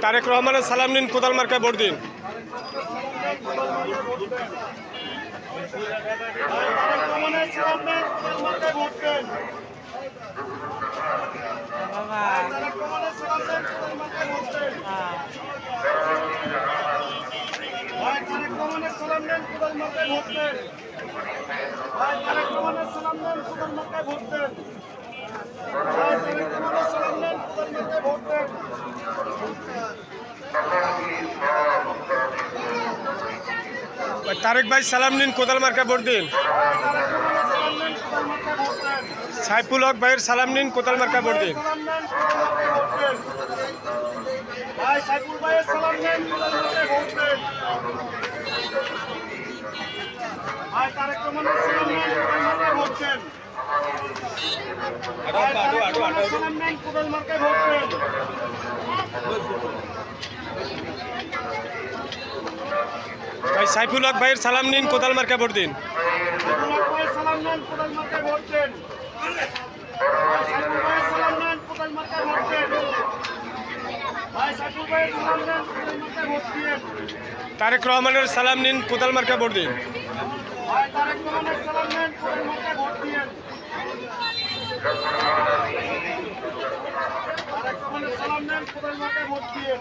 তারেক রহমানের সালাম নিন, কোদাল মার্কায় ভোট দিন। তারেক ভাই সালাম নিন, কোদাল মার্কায় ভোট দিন। সাইফুল হক ভাইয়ের সালাম নিন, কোদাল মার্কায় ভোট দিন। ভাই সাইফুল হক ভাইয়ের সালাম নিন, কোদাল মার্কায় ভোট দিন। তারেক রহমানের সালাম নিন, কোদাল মার্কায় ভোট দিন। সালাম নেন, কোদাল মার্কায় ভোট দিন।